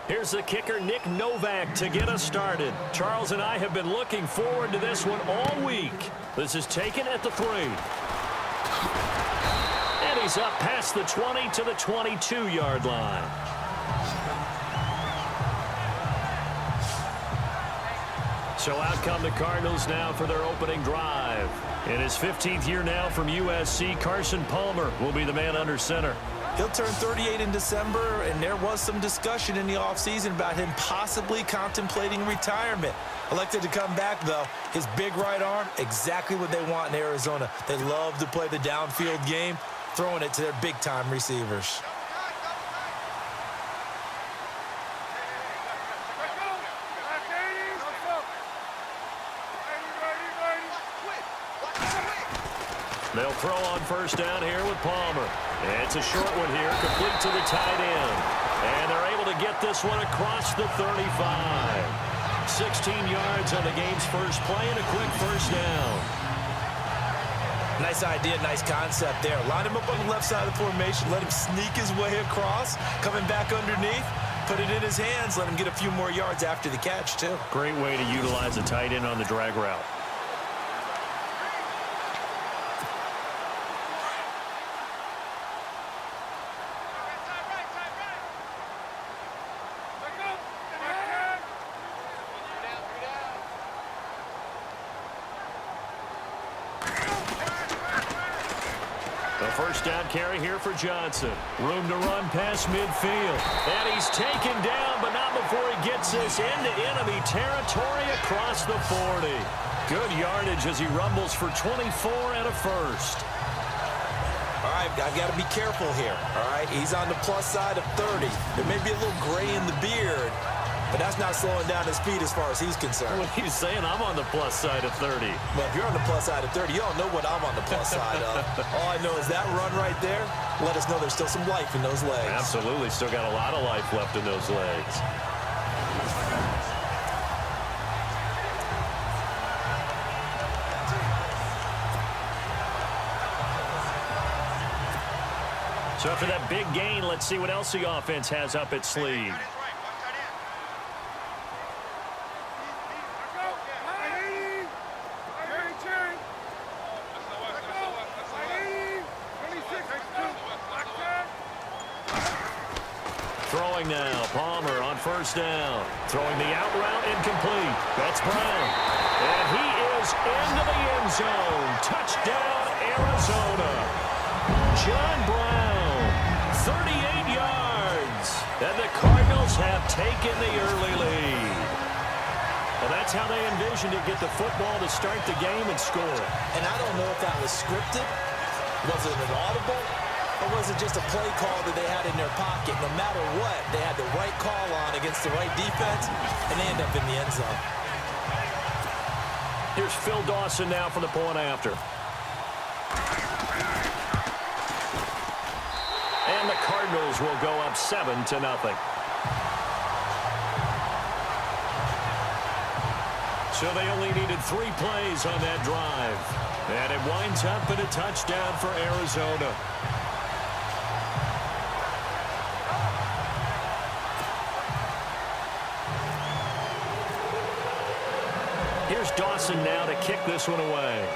Here's the kicker, Nick Novak, to get us started. Charles and I have been looking forward to this one all week. This is taken at the 3. And he's up past the 20 to the 22-yard line. So out come the Cardinals now for their opening drive. In his 15th year now from USC, Carson Palmer will be the man under center. He'll turn 38 in December, and there was some discussion in the offseason about him possibly contemplating retirement. Elected to come back, though. His big right arm, exactly what they want in Arizona. They love to play the downfield game, throwing it to their big-time receivers. They'll throw on first down here with Palmer. It's a short one here, complete to the tight end. And they're able to get this one across the 35. 16 yards on the game's first play and a quick first down. Nice idea, nice concept there. Line him up on the left side of the formation, let him sneak his way across, coming back underneath, put it in his hands, let him get a few more yards after the catch, too. Great way to utilize a tight end on the drag route. First down carry here for Johnson. Room to run past midfield. And he's taken down, but not before he gets this into enemy territory across the 40. Good yardage as he rumbles for 24 and a first. All right, I've got to be careful here. All right, he's on the plus side of 30. There may be a little gray in the beard, but that's not slowing down his speed as far as he's concerned. What he's saying, I'm on the plus side of 30. Well, if you're on the plus side of 30, you don't know what I'm on the plus side of. All I know is that run right there let us know there's still some life in those legs. Absolutely, still got a lot of life left in those legs. So after that big gain, let's see what else the offense has up its sleeve. Throwing now, Palmer on first down. Throwing the out route incomplete. That's Brown. And he is into the end zone. Touchdown, Arizona. John Brown, 38 yards. And the Cardinals have taken the early lead. Well, that's how they envisioned it, get the football to start the game and score. And I don't know if that was scripted. Was it an audible? Or was it just a play call that they had in their pocket? No matter what, they had the right call on against the right defense, and they end up in the end zone. Here's Phil Dawson now for the point after. And the Cardinals will go up 7-0. So they only needed 3 plays on that drive. And it winds up in a touchdown for Arizona. Here's Dawson now to kick this one away.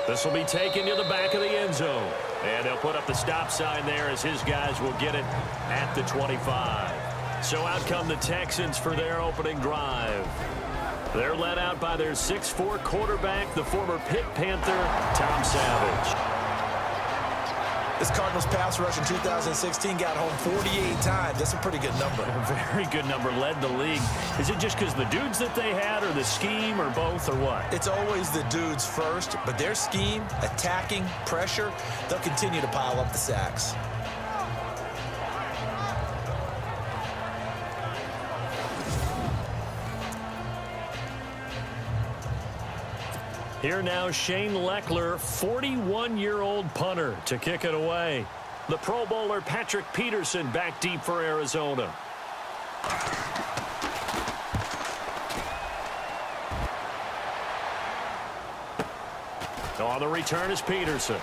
This will be taken to the back of the end zone. And they'll put up the stop sign there as his guys will get it at the 25. So out come the Texans for their opening drive. They're led out by their 6'4" quarterback, the former Pitt Panther, Tom Savage. This Cardinals pass rush in 2016 got home 48 times. That's a pretty good number. A very good number, led the league. Is it just because the dudes that they had, or the scheme, or both, or what? It's always the dudes first, but their scheme, attacking, pressure, they'll continue to pile up the sacks. Here now, Shane Leckler, 41-year-old punter, to kick it away. The Pro Bowler Patrick Peterson back deep for Arizona. On the return is Peterson.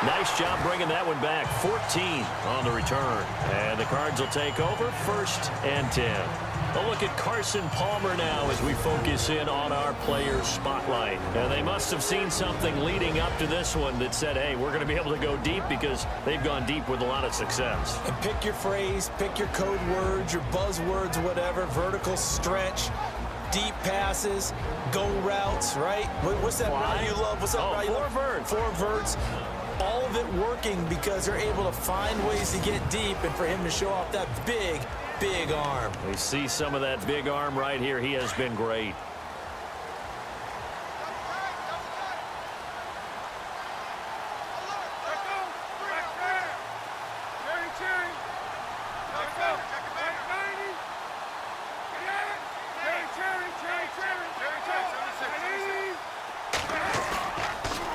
Nice job bringing that one back. 14 on the return. And the Cards will take over 1st and 10. A look at Carson Palmer now as we focus in on our players' spotlight. And they must have seen something leading up to this one that said, hey, we're going to be able to go deep because they've gone deep with a lot of success. And pick your phrase, pick your code words, your buzzwords, whatever, vertical stretch, deep passes, go routes, right? What's that route you love? What's that route you love? Four verts. All of it working because they're able to find ways to get deep and for him to show off that big, big arm. We see some of that big arm right here. He has been great.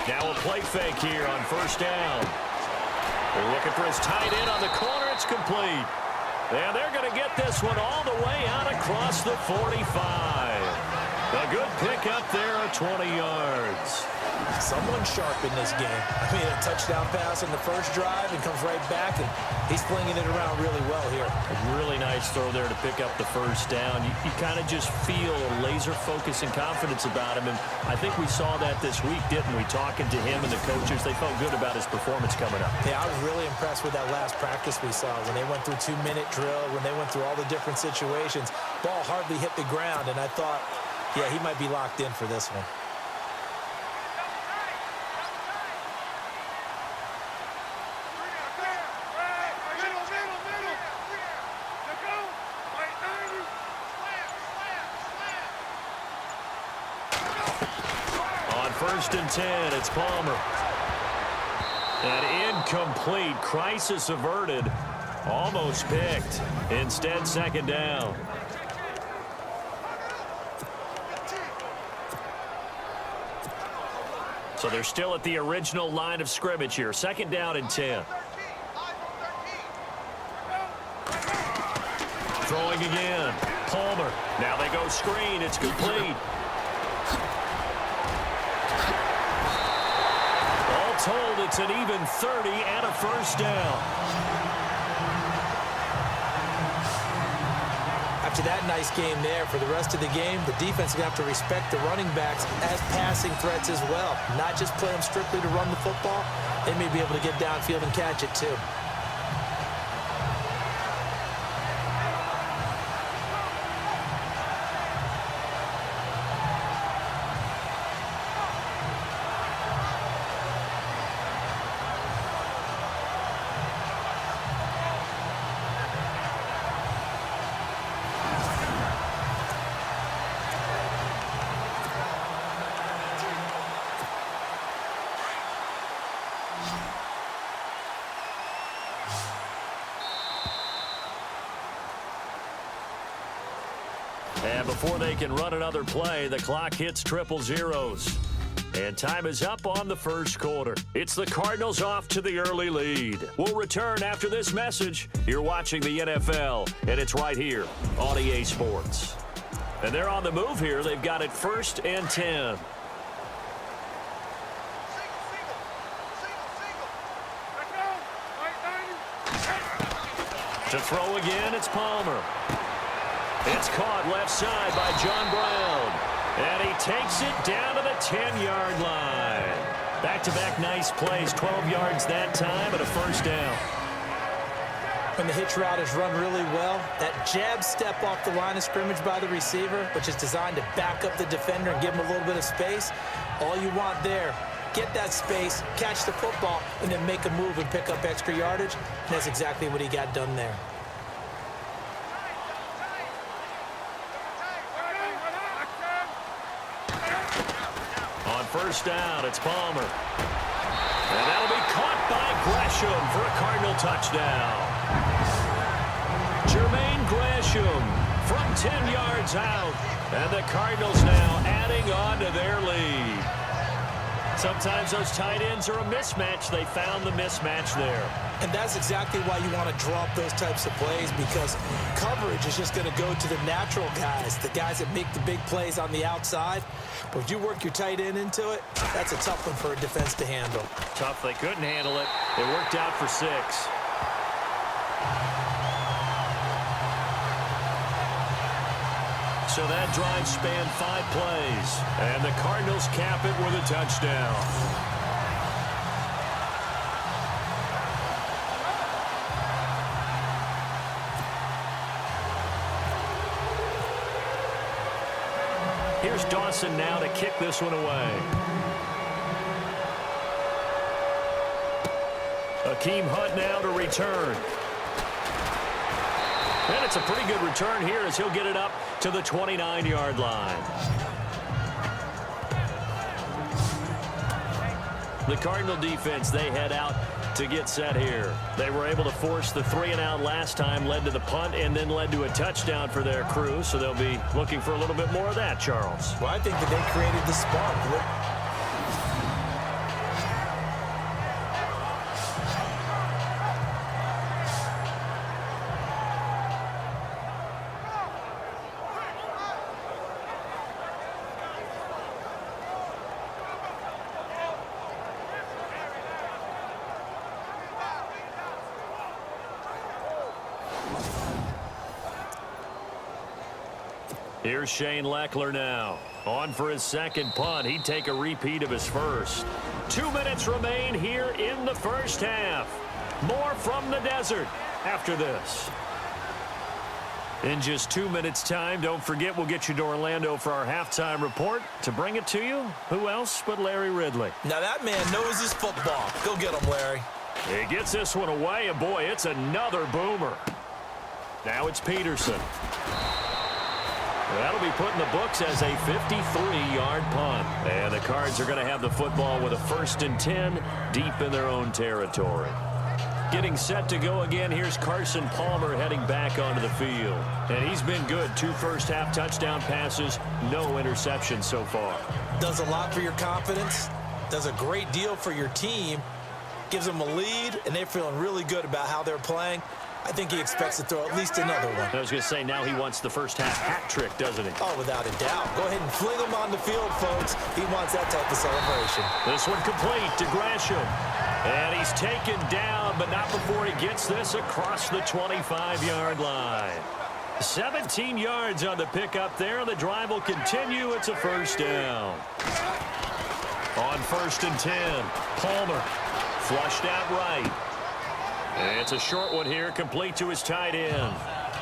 Now a play fake here on 1st down. They're looking for his tight end on the corner. It's complete. And they're going to get this one all the way out across the 45. A good pick up there at 20 yards. Someone sharp in this game. I mean, a touchdown pass on the first drive and comes right back, and he's flinging it around really well here. A really nice throw there to pick up the 1st down. You kind of just feel a laser focus and confidence about him, and I think we saw that this week, didn't we? Talking to him and the coaches, they felt good about his performance coming up. Yeah, I was really impressed with that last practice we saw when they went through 2-minute drill, when they went through all the different situations. Ball hardly hit the ground, and I thought, yeah, he might be locked in for this one. On 1st and 10, it's Palmer. And incomplete. Crisis averted. Almost picked. Instead, 2nd down. So they're still at the original line of scrimmage here. 2nd down and 10. Throwing again. Palmer. Now they go screen. It's complete. All told, it's an even 30 and a 1st down. After that nice game there, for the rest of the game, the defense is going to have to respect the running backs as passing threats as well. Not just play them strictly to run the football. They may be able to get downfield and catch it too. And before they can run another play, the clock hits triple zeros. And time is up on the 1st quarter. It's the Cardinals off to the early lead. We'll return after this message. You're watching the NFL, and it's right here on EA Sports. And they're on the move here. They've got it 1st and 10. To throw again, it's Palmer. It's caught left side by John Brown. And he takes it down to the 10-yard line. Back-to-back nice plays, 12 yards that time, and a 1st down. When the hitch route is run really well, that jab step off the line of scrimmage by the receiver, which is designed to back up the defender and give him a little bit of space, all you want there, get that space, catch the football, and then make a move and pick up extra yardage. And that's exactly what he got done there. On 1st down, it's Palmer. And that'll be caught by Gresham for a Cardinal touchdown. Jermaine Gresham from 10 yards out. And the Cardinals now adding on to their lead. Sometimes those tight ends are a mismatch. They found the mismatch there. And that's exactly why you want to draw up those types of plays, because coverage is just going to go to the natural guys, the guys that make the big plays on the outside. But if you work your tight end into it, that's a tough one for a defense to handle. Tough. They couldn't handle it. It worked out for 6. So that drive spanned 5 plays. And the Cardinals cap it with a touchdown. Here's Dawson now to kick this one away. Akeem Hunt now to return. And it's a pretty good return here as he'll get it up to the 29-yard line. The Cardinal defense, they head out to get set here. They were able to force the 3-and-out last time, led to the punt, and then led to a touchdown for their crew. So they'll be looking for a little bit more of that, Charles. Well, I think that they created the spark. Here's Shane Leckler now. On for his second punt. He'd take a repeat of his first. 2 minutes remain here in the first half. More from the desert after this. In just 2 minutes' time, don't forget we'll get you to Orlando for our halftime report. To bring it to you, who else but Larry Ridley? Now that man knows his football. Go get him, Larry. He gets this one away, and boy, it's another boomer. Now it's Peterson. That'll be put in the books as a 53-yard punt. And the Cards are going to have the football with a 1st and 10 deep in their own territory. Getting set to go again, here's Carson Palmer heading back onto the field. And he's been good. 2 first-half touchdown passes, no interceptions so far. Does a lot for your confidence, does a great deal for your team, gives them a lead, and they're feeling really good about how they're playing. I think he expects to throw at least another one. I was going to say, now he wants the first-half hat trick, doesn't he? Oh, without a doubt. Go ahead and fling him on the field, folks. He wants that type of celebration. This one complete to Gresham. And he's taken down, but not before he gets this across the 25-yard line. 17 yards on the pickup there. The drive will continue. It's a first down. On 1st and 10, Palmer flushed out right. And it's a short one here, complete to his tight end.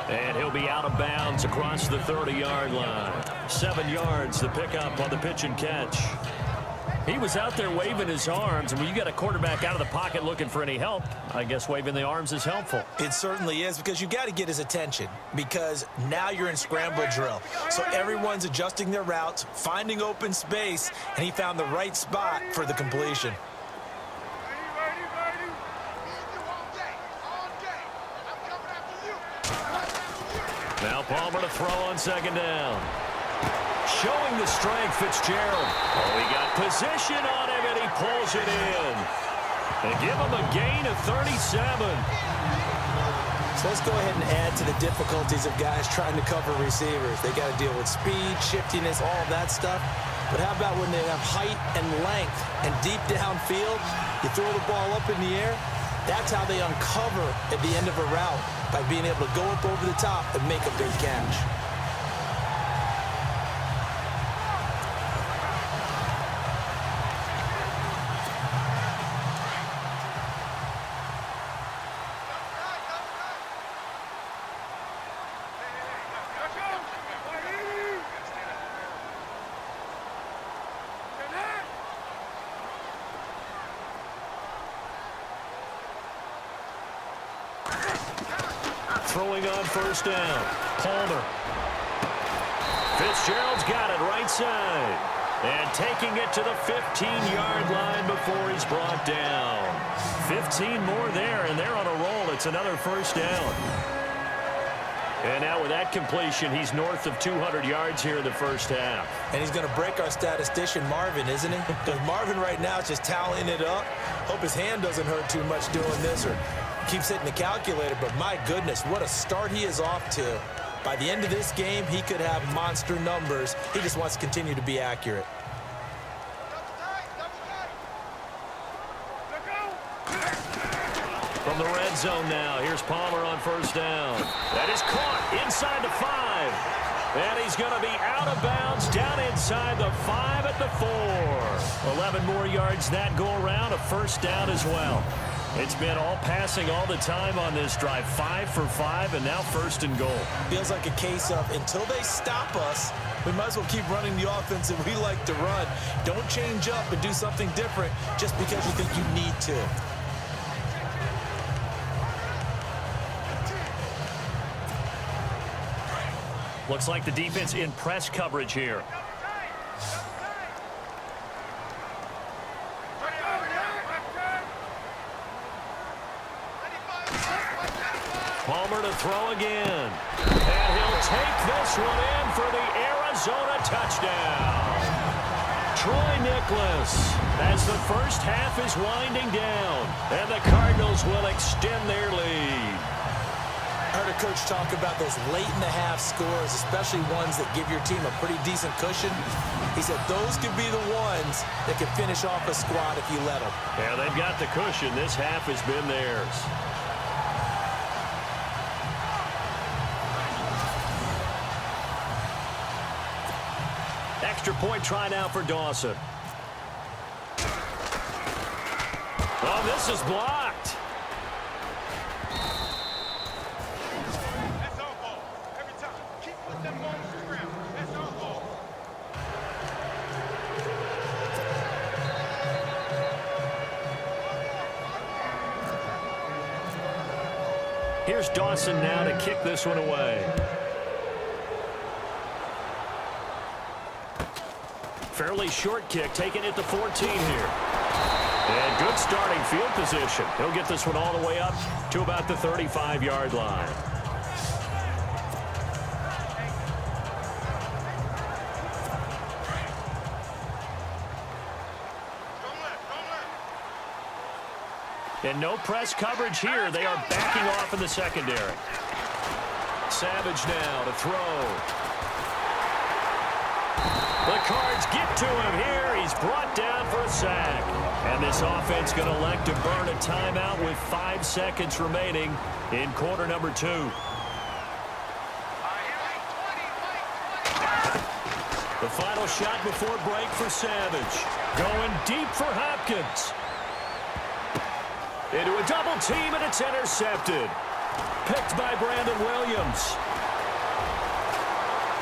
And he'll be out of bounds across the 30-yard line. 7 yards, the pickup on the pitch and catch. He was out there waving his arms, and when you got a quarterback out of the pocket looking for any help, I guess waving the arms is helpful. It certainly is, because you got to get his attention, because now you're in scramble drill. So everyone's adjusting their routes, finding open space, and he found the right spot for the completion. Now Palmer to throw on 2nd down. Showing the strength, Fitzgerald. Oh, he got position on him, and he pulls it in. And give him a gain of 37. So let's go ahead and add to the difficulties of guys trying to cover receivers. They got to deal with speed, shiftiness, all of that stuff. But how about when they have height and length and deep downfield, you throw the ball up in the air? That's how they uncover at the end of a route, by being able to go up over the top and make a big catch. Throwing on 1st down. Palmer. Fitzgerald's got it right side. And taking it to the 15-yard line before he's brought down. 15 more there, and they're on a roll. It's another 1st down. And now with that completion, he's north of 200 yards here in the first half. And he's going to break our statistician, Marvin, isn't he? Because Marvin right now is just tallying it up. Hope his hand doesn't hurt too much doing this or keeps hitting the calculator. But my goodness, what a start he is off to. By the end of this game, he could have monster numbers. He just wants to continue to be accurate. From the red zone now, here's Palmer on first down. That is caught inside the 5. And he's going to be out of bounds down inside the 5 at the 4. 11 more yards that go around, a first down as well. It's been all passing all the time on this drive. 5 for 5, and now first and goal. Feels like a case of until they stop us, we might as well keep running the offense that we like to run. Don't change up and do something different just because you think you need to. Looks like the defense in press coverage here. Palmer to throw again. And he'll take this one in for the Arizona touchdown. Troy Nicholas as the first half is winding down. And the Cardinals will extend their lead. I heard a coach talk about those late-in-the-half scores, especially ones that give your team a pretty decent cushion. He said those could be the ones that can finish off a squad if you let them. Yeah, they've got the cushion. This half has been theirs. Extra point try now for Dawson. Oh, this is blocked. Here's Dawson now to kick this one away. Fairly short kick, taking it to 14 here. And good starting field position. He'll get this one all the way up to about the 35-yard line. And no press coverage here. They are backing off in the secondary. Savage now to throw. The Cards get to him here. He's brought down for a sack. And this offense going to elect to burn a timeout with 5 seconds remaining in quarter number 2. The final shot before break for Savage. Going deep for Hopkins. Into a double team, and it's intercepted. Picked by Brandon Williams.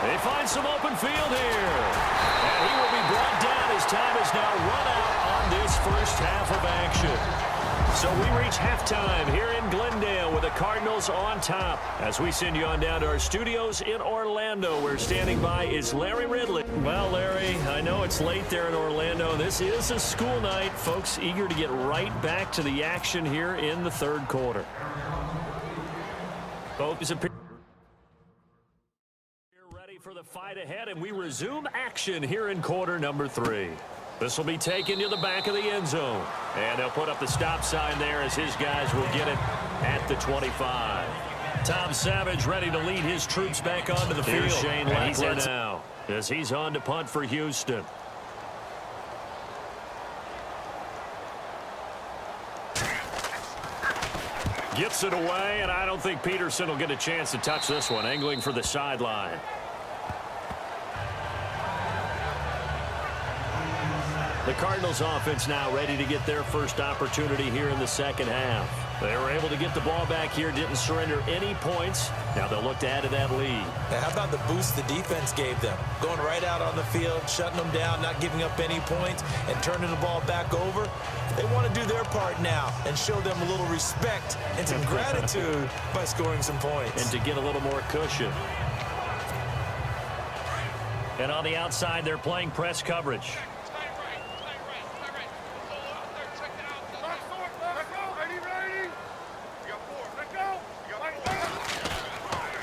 They find some open field here. And he will be brought down. His time is now run out on this first half of action. So we reach halftime here in Glendale with the Cardinals on top. As we send you on down to our studios in Orlando, where standing by is Larry Ridley. Well, Larry, I know it's late there in Orlando. This is a school night. Folks eager to get right back to the action here in the third quarter. Folks appear ready for the fight ahead, and we resume action here in quarter number 3. This will be taken to the back of the end zone. And they'll put up the stop sign there as his guys will get it at the 25. Tom Savage ready to lead his troops back onto the field. Here's Shane Leckler now as he's on to punt for Houston. Gets it away, and I don't think Peterson will get a chance to touch this one. Angling for the sideline. The Cardinals offense now ready to get their first opportunity here in the second half. They were able to get the ball back here, didn't surrender any points. Now they'll look to add to that lead. Now, how about the boost the defense gave them? Going right out on the field, shutting them down, not giving up any points, and turning the ball back over. They want to do their part now and show them a little respect and some gratitude by scoring some points. And to get a little more cushion. And on the outside, they're playing press coverage.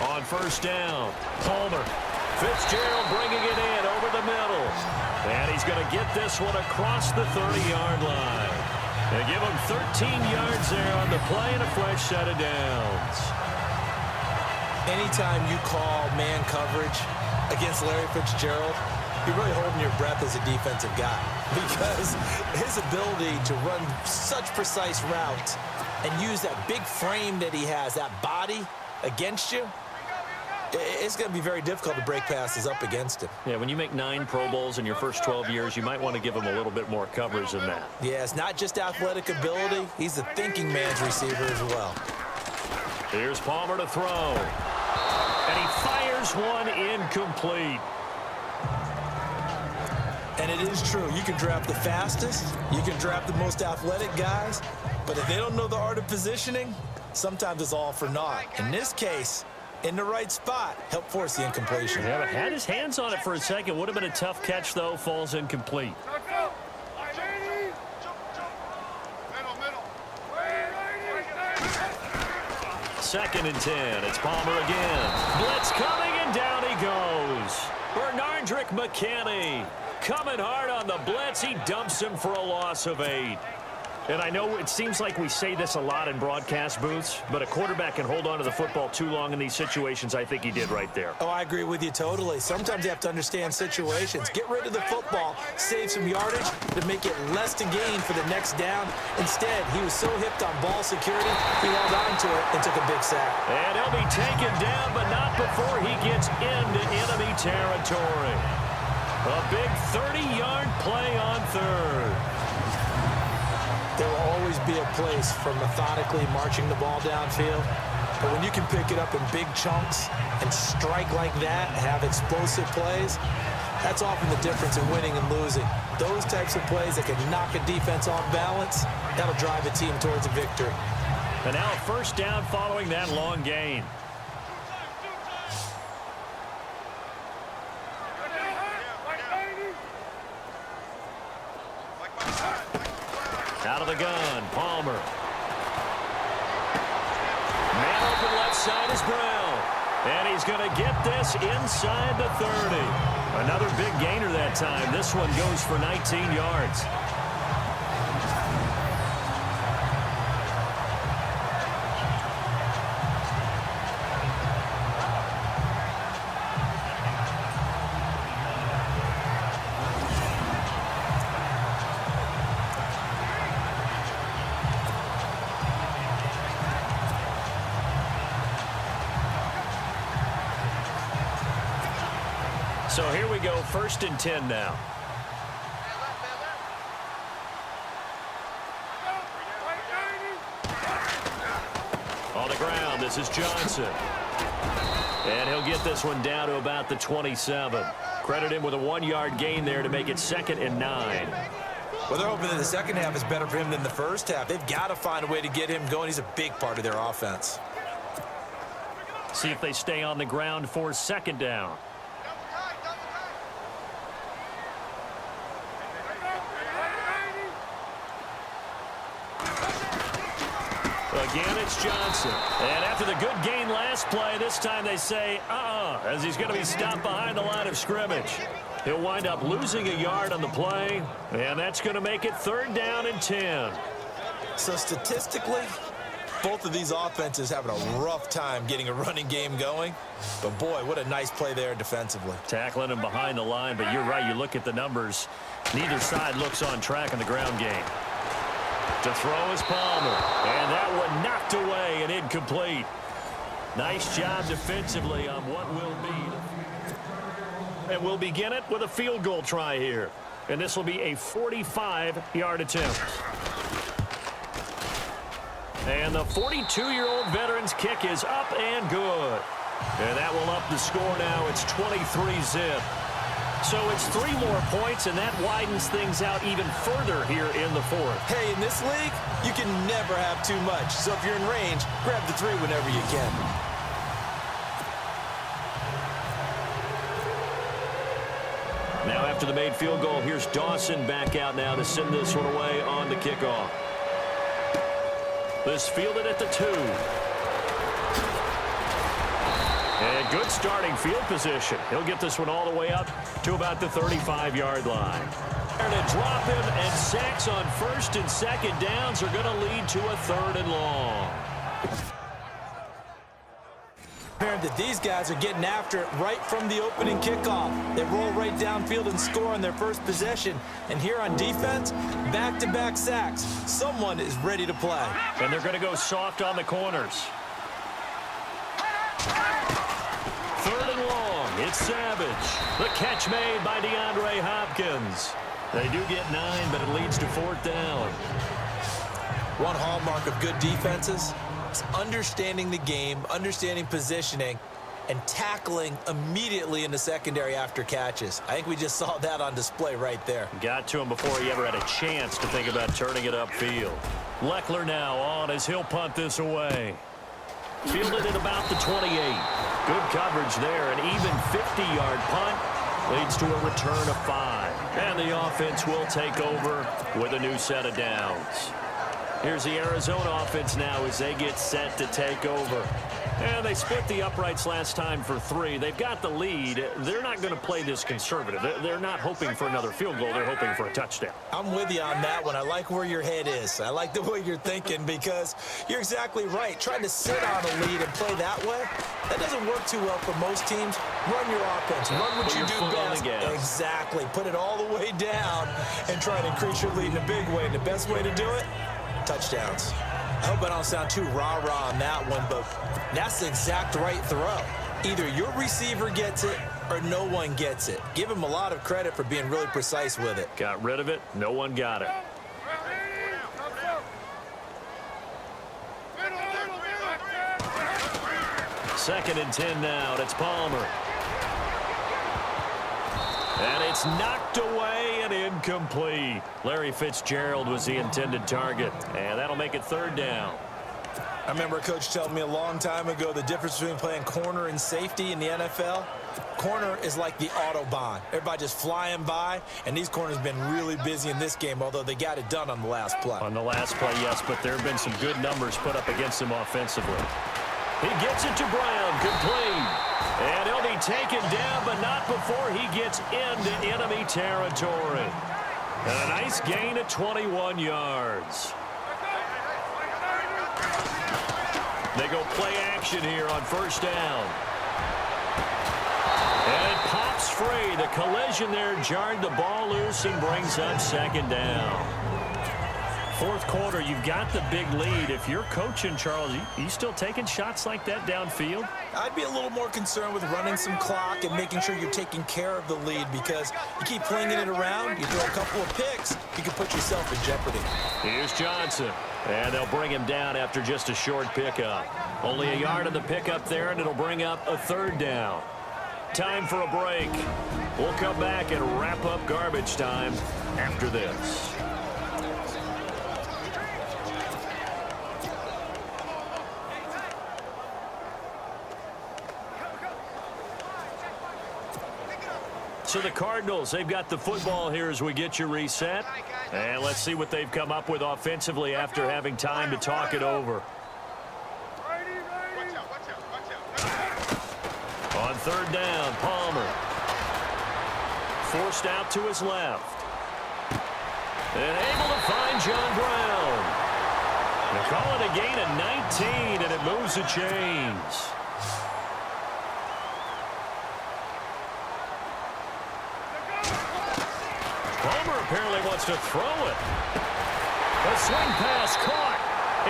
On first down. Palmer. Fitzgerald bringing it in over the middle. And he's going to get this one across the 30-yard line. They give him 13 yards there on the play and a fresh set of downs. Anytime you call man coverage against Larry Fitzgerald, you're really holding your breath as a defensive guy, because his ability to run such precise routes and use that big frame that he has, that body against you, it's going to be very difficult to break passes up against him. Yeah, when you make 9 Pro Bowls in your first 12 years, you might want to give him a little bit more coverage than that. Yeah, it's not just athletic ability. He's a thinking man's receiver as well. Here's Palmer to throw. And he fires one incomplete. And it is true. You can draft the fastest. You can draft the most athletic guys. But if they don't know the art of positioning, sometimes it's all for naught. In this case, in the right spot, help force the incompletion. Yeah, but had his hands on it for a second. Would have been a tough catch, though. Falls incomplete. Second and 10. It's Palmer again. Blitz coming, and down he goes. Bernardrick McKinney coming hard on the blitz. He dumps him for a loss of 8. And I know it seems like we say this a lot in broadcast booths, but a quarterback can hold on to the football too long in these situations. I think he did right there. Oh, I agree with you totally. Sometimes you have to understand situations. Get rid of the football, save some yardage to make it less to gain for the next down. Instead, he was so hipped on ball security, he held on to it and took a big sack. And he'll be taken down, but not before he gets into enemy territory. A big 30-yard play on third. There will always be a place for methodically marching the ball downfield. But when you can pick it up in big chunks and strike like that, have explosive plays, that's often the difference in winning and losing. Those types of plays that can knock a defense off balance, that'll drive a team towards a victory. And now first down following that long gain. Out of the gun, Palmer. Man open left side is Brown. And he's going to get this inside the 30. Another big gainer that time. This one goes for 19 yards. So here we go, 1st and 10 now. On the ground, this is Johnson. And he'll get this one down to about the 27. Credit him with a 1-yard gain there to make it 2nd and 9. Well, they're hoping that the second half is better for him than the first half. They've got to find a way to get him going. He's a big part of their offense. See if they stay on the ground for 2nd down. Again, it's Johnson. And after the good gain last play, this time they say, as he's going to be stopped behind the line of scrimmage. He'll wind up losing a yard on the play, and that's going to make it 3rd down and 10. So statistically, both of these offenses having a rough time getting a running game going. But, boy, what a nice play there defensively. Tackling him behind the line, but you're right. You look at the numbers. Neither side looks on track in the ground game. To throw is Palmer, and that one knocked away and incomplete. Nice job defensively on what will be. And we'll begin it with a field goal try here. And this will be a 45-yard attempt. And the 42-year-old veteran's kick is up and good. And that will up the score now. It's 23-zip. So it's 3 more points, and that widens things out even further here in the 4th. Hey, in this league, you can never have too much. So if you're in range, grab the 3 whenever you can. Now after the made field goal, here's Dawson back out now to send this one away on the kickoff. This fielded at the 2. And good starting field position. He'll get this one all the way up to about the 35-yard line. And a drop him, and sacks on first and second downs are going to lead to a 3rd and long. That these guys are getting after it right from the opening kickoff. They roll right downfield and score on their first possession. And here on defense, back-to-back sacks. Someone is ready to play. And they're going to go soft on the corners. 3rd and long. It's Savage. The catch made by DeAndre Hopkins. They do get 9, but it leads to 4th down. One hallmark of good defenses is understanding the game, understanding positioning, and tackling immediately in the secondary after catches. I think we just saw that on display right there. Got to him before he ever had a chance to think about turning it upfield. Leckler now on as he'll punt this away. Fielded at about the 28. Good coverage there. An even 50-yard punt leads to a return of 5. And the offense will take over with a new set of downs. Here's the Arizona offense now as they get set to take over. And they split the uprights last time for 3. They've got the lead. They're not going to play this conservative. They're not hoping for another field goal. They're hoping for a touchdown. I'm with you on that one. I like where your head is. I like the way you're thinking because you're exactly right. Trying to sit on a lead and play that way, that doesn't work too well for most teams. Run your offense. Run what you do best. Exactly. Put it all the way down and try to increase your lead in a big way. And the best way to do it, touchdowns. I hope I don't sound too rah-rah on that one, but that's the exact right throw. Either your receiver gets it or no one gets it. Give him a lot of credit for being really precise with it. Got rid of it. No one got it. Second and 10 now. It's Palmer. And it's knocked away and incomplete. Larry Fitzgerald was the intended target. And that'll make it 3rd down. I remember a coach telling me a long time ago the difference between playing corner and safety in the NFL. Corner is like the Autobahn. Everybody just flying by, and these corners have been really busy in this game, although they got it done on the last play. On the last play, yes, but there have been some good numbers put up against him offensively. He gets it to Brown, complete. And he'll be taken down, but not before he gets into enemy territory. And a nice gain of 21 yards. They go play action here on 1st down. And it pops free. The collision there jarred the ball loose and brings up 2nd down. 4th quarter, you've got the big lead. If you're coaching, Charles, you still taking shots like that downfield? I'd be a little more concerned with running some clock and making sure you're taking care of the lead because you keep flinging it around, you throw a couple of picks, you can put yourself in jeopardy. Here's Johnson, and they'll bring him down after just a short pickup. Only a yard of the pickup there, and it'll bring up a 3rd down. Time for a break. We'll come back and wrap up garbage time after this. So the Cardinals, they've got the football here as we get you reset. And let's see what they've come up with offensively after having time to talk it over. On 3rd down, Palmer. Forced out to his left. And able to find John Brown. They call it a gain of 19, and it moves the chains. Palmer apparently wants to throw it. A swing pass caught.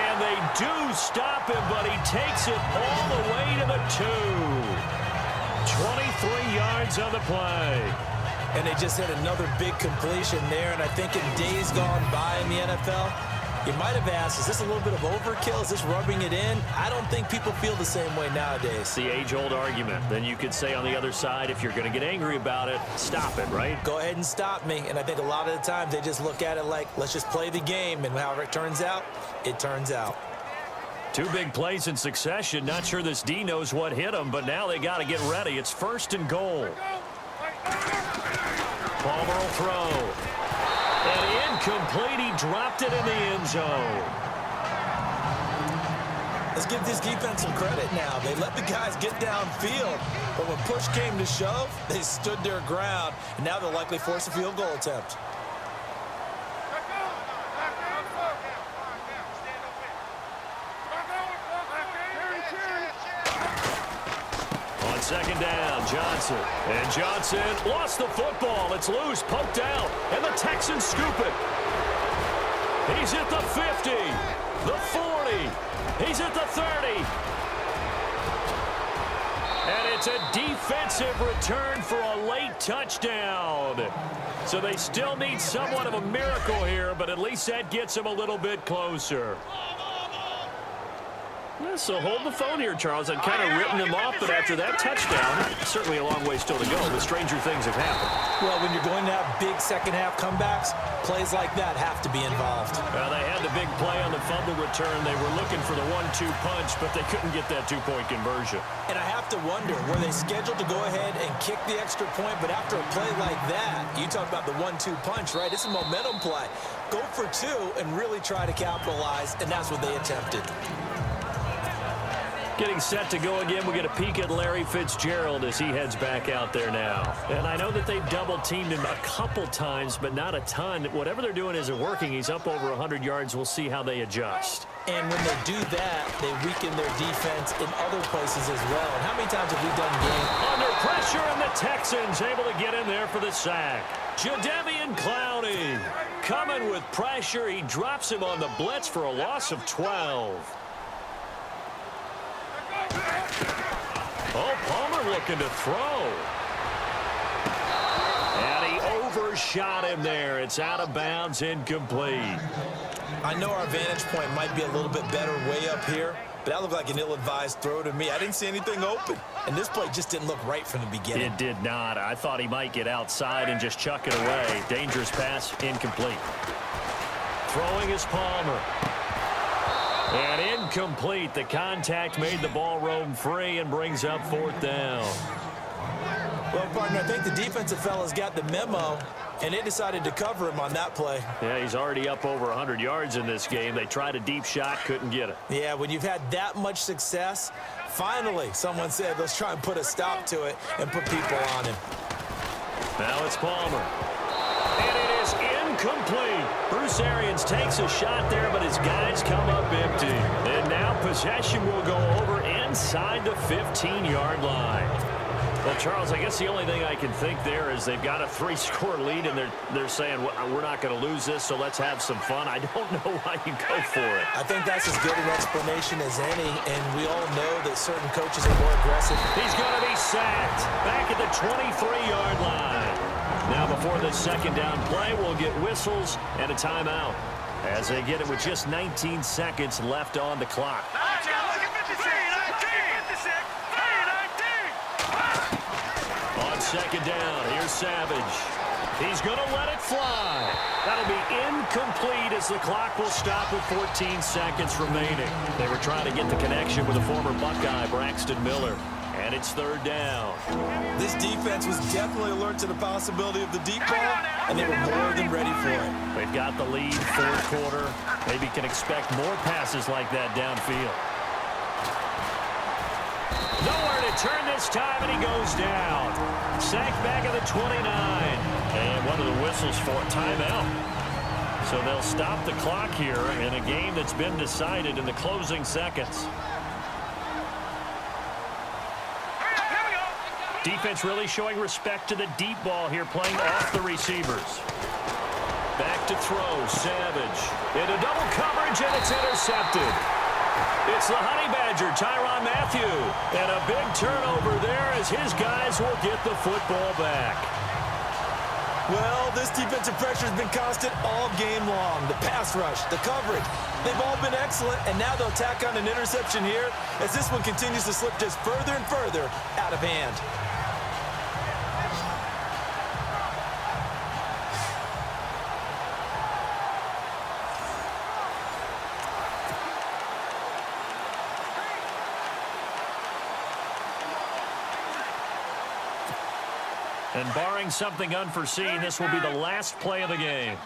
And they do stop him, but he takes it all the way to the 2. 23 yards on the play. And they just had another big completion there. And I think in days gone by in the NFL, you might have asked, is this a little bit of overkill? Is this rubbing it in? I don't think people feel the same way nowadays. It's the age-old argument. Then you could say on the other side, if you're going to get angry about it, stop it, right? Go ahead and stop me. And I think a lot of the times they just look at it like, let's just play the game. And however it turns out, it turns out. 2 big plays in succession. Not sure this D knows what hit him, but now they got to get ready. It's 1st and goal. Palmer will throw. And incomplete. He dropped it in the end zone. Let's give this defense some credit now. They let the guys get downfield, but when push came to shove, they stood their ground, and now they'll likely force a field goal attempt. On second down, Johnson. And Johnson lost the football. It's loose, poked out, and the Texans scoop it. He's at the 50, the 40. He's at the 30. And it's a defensive return for a late touchdown. So they still need somewhat of a miracle here, but at least that gets them a little bit closer. Yeah, so hold the phone here, Charles. I'd kind of written him off, but after that touchdown, certainly a long way still to go, but stranger things have happened. Well, when you're going to have big second-half comebacks, plays like that have to be involved. Well, they had the big play on the fumble return. They were looking for the 1-2 punch, but they couldn't get that two-point conversion. And I have to wonder, were they scheduled to go ahead and kick the extra point, but after a play like that, you talk about the 1-2 punch, right? It's a momentum play. Go for two and really try to capitalize, and that's what they attempted. Getting set to go again. We get a peek at Larry Fitzgerald as he heads back out there now. And I know that they've double-teamed him a couple times, but not a ton. Whatever they're doing isn't working. He's up over 100 yards. We'll see how they adjust. And when they do that, they weaken their defense in other places as well. And how many times have we done games? Under pressure, and the Texans able to get in there for the sack. Jadeveon Clowney coming with pressure. He drops him on the blitz for a loss of 12. Oh, Palmer looking to throw. And he overshot him there. It's out of bounds, incomplete. I know our vantage point might be a little bit better way up here, but that looked like an ill-advised throw to me. I didn't see anything open, and this play just didn't look right from the beginning. It did not. I thought he might get outside and just chuck it away. Dangerous pass, incomplete. Throwing is Palmer. And incomplete. The contact made the ball roam free and brings up fourth down. Well, partner, I think the defensive fellas got the memo, and they decided to cover him on that play. Yeah, he's already up over 100 yards in this game. They tried a deep shot, couldn't get it. Yeah, when you've had that much success, finally someone said, let's try and put a stop to it and put people on him. Now it's Palmer. And it is incomplete. Bruce Arians takes a shot there, but his guys come up empty. And now possession will go over inside the 15-yard line. Well, Charles, I guess the only thing I can think there is they've got a 3-score lead, and they're saying, we're not going to lose this, so let's have some fun. I don't know why you go for it. I think that's as good an explanation as any, and we all know that certain coaches are more aggressive. He's going to be sacked back at the 23-yard line. Now, before this second down play, we'll get whistles and a timeout as they get it with just 19 seconds left on the clock. On second down, here's Savage. He's going to let it fly. That'll be incomplete as the clock will stop with 14 seconds remaining. They were trying to get the connection with a former Buckeye, Braxton Miller. And it's third down. This defense was definitely alert to the possibility of the deep ball, and they were more than ready for it. They've got the lead, fourth quarter. Maybe can expect more passes like that downfield. Nowhere to turn this time, and he goes down. Sacked back at the 29. And one of the whistles for a timeout. So they'll stop the clock here in a game that's been decided in the closing seconds. Defense really showing respect to the deep ball here, playing off the receivers. Back to throw, Savage. Into double coverage, and it's intercepted. It's the Honey Badger, Tyrann Mathieu. And a big turnover there as his guys will get the football back. Well, this defensive pressure has been constant all game long. The pass rush, the coverage, they've all been excellent, and now they'll tack on an interception here as this one continues to slip just further and further out of hand. And barring something unforeseen, this will be the last play of the game.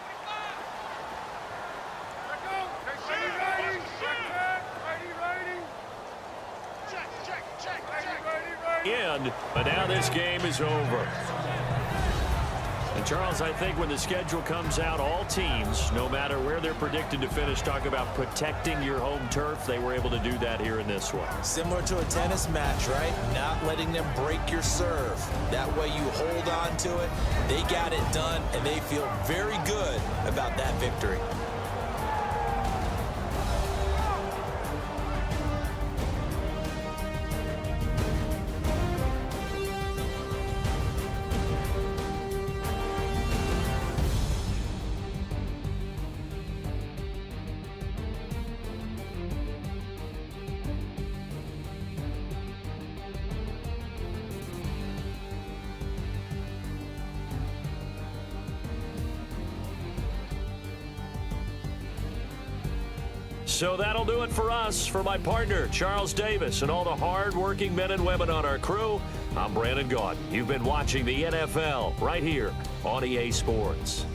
end, but now this game is over. And, Charles, I think when the schedule comes out, all teams, no matter where they're predicted to finish, talk about protecting your home turf. They were able to do that here in this one. Similar to a tennis match, right? Not letting them break your serve. That way you hold on to it. They got it done, and they feel very good about that victory. So that'll do it for us. For my partner, Charles Davis, and all the hard-working men and women on our crew, I'm Brandon Gaudin. You've been watching the NFL right here on EA Sports.